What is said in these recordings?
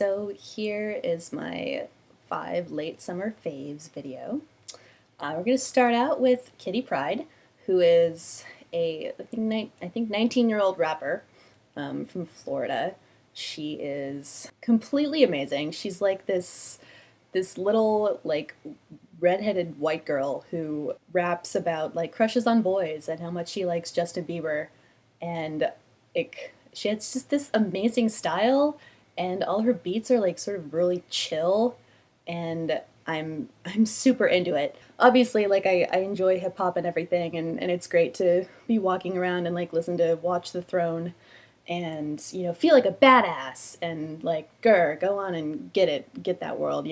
So here is my 5 late summer faves video. We're going to start out with Kitty Pryde, who is I think 19-year-old rapper from Florida. She is completely amazing. She's like this little like redheaded white girl who raps about like crushes on boys and how much she likes Justin Bieber, and she has just this amazing style, and all her beats are like sort of really chill, and I'm super into it. Obviously, like I enjoy hip hop and everything, and it's great to be walking around and like listen to Watch the Throne and feel like a badass and like go on and get that world.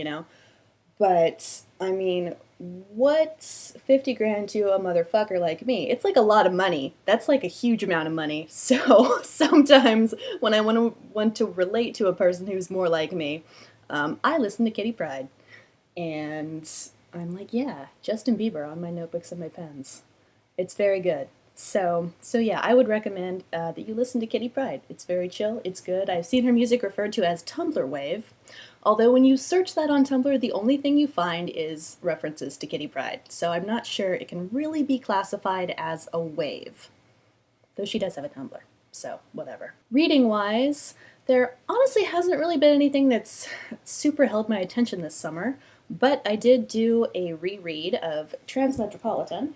But I mean, what's 50 grand to a motherfucker like me? It's like a lot of money. That's like a huge amount of money. So sometimes when I want to relate to a person who's more like me, I listen to Kitty Pryde, and I'm like, yeah, Justin Bieber on my notebooks and my pens. It's very good. So yeah, I would recommend that you listen to Kitty Pryde. It's very chill. It's good. I've seen her music referred to as Tumblr wave, although when you search that on Tumblr, the only thing you find is references to Kitty Pryde. So I'm not sure it can really be classified as a wave, though she does have a Tumblr. So whatever. Reading wise, there honestly hasn't really been anything that's super held my attention this summer, but I did do a reread of Transmetropolitan,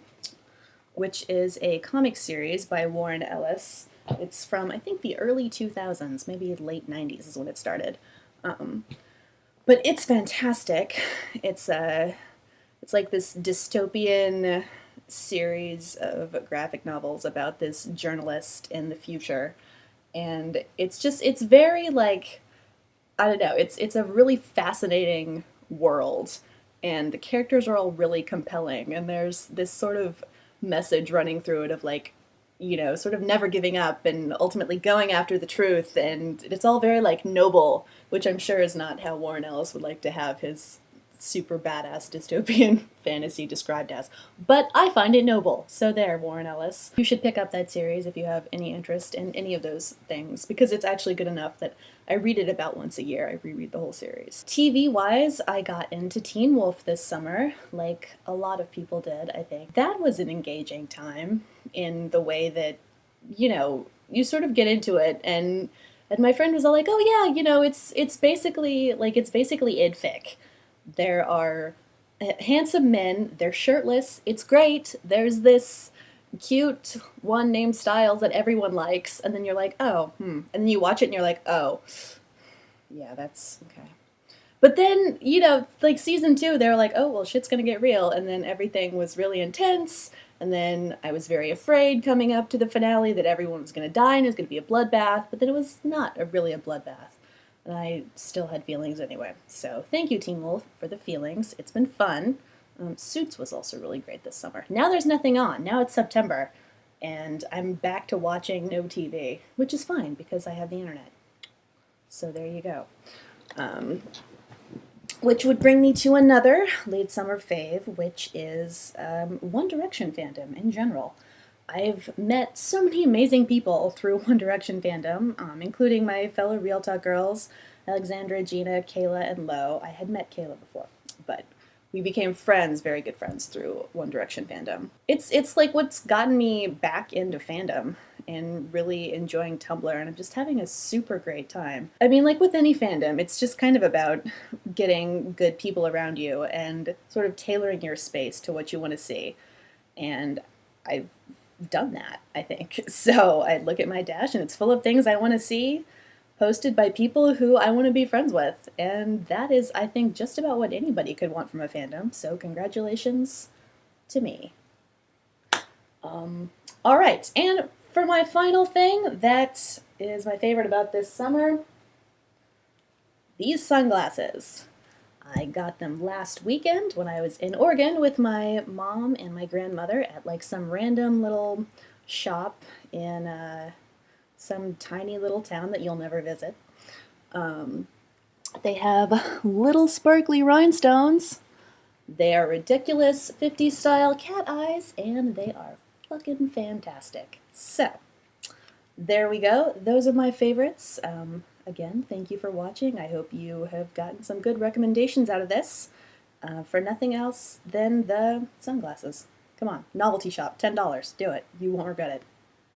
which is a comic series by Warren Ellis. It's from, I think, the early 2000s, maybe late 90s is when it started. But it's fantastic. It's like this dystopian series of graphic novels about this journalist in the future. And it's very like, I don't know, it's a really fascinating world, and the characters are all really compelling, and there's this sort of message running through it of like, sort of never giving up and ultimately going after the truth, and it's all very like noble, which I'm sure is not how Warren Ellis would like to have his super badass dystopian fantasy described as. But I find it noble. So there, Warren Ellis. You should pick up that series if you have any interest in any of those things, because it's actually good enough that I read it about once a year. I reread the whole series. TV-wise, I got into Teen Wolf this summer, like a lot of people did, I think. That was an engaging time in the way that, you sort of get into it, and my friend was all like, "Oh yeah, it's basically id fic. There are handsome men, they're shirtless, it's great, there's this cute one named Styles that everyone likes," and then you're like, oh, and then you watch it and you're like, oh, yeah, that's okay. But then, like season 2, they were like, oh, well, shit's gonna get real, and then everything was really intense, and then I was very afraid coming up to the finale that everyone was gonna die and it was gonna be a bloodbath, but then it was not really a bloodbath. And I still had feelings anyway. So thank you, Teen Wolf, for the feelings. It's been fun. Suits was also really great this summer. Now there's nothing on. Now it's September, and I'm back to watching no TV, which is fine because I have the internet. So there you go. Which would bring me to another late summer fave, which is One Direction fandom in general. I've met so many amazing people through One Direction fandom, including my fellow Realtalk girls, Alexandra, Gina, Kayla, and Lo. I had met Kayla before, but we became friends, very good friends, through One Direction fandom. It's like what's gotten me back into fandom and really enjoying Tumblr, and I'm just having a super great time. I mean, like with any fandom, it's just kind of about getting good people around you and sort of tailoring your space to what you want to see. And I've done that, I think. So I look at my dash and it's full of things I want to see posted by people who I want to be friends with. And that is, I think, just about what anybody could want from a fandom. So congratulations to me. All right. And for my final thing, that is my favorite about this summer, these sunglasses. I got them last weekend when I was in Oregon with my mom and my grandmother at like some random little shop in some tiny little town that you'll never visit. They have little sparkly rhinestones. They are ridiculous 50s style cat eyes, and they are fucking fantastic. So there we go. Those are my favorites. again, thank you for watching. I hope you have gotten some good recommendations out of this. For nothing else than the sunglasses. Come on, novelty shop, $10. Do it. You won't regret it.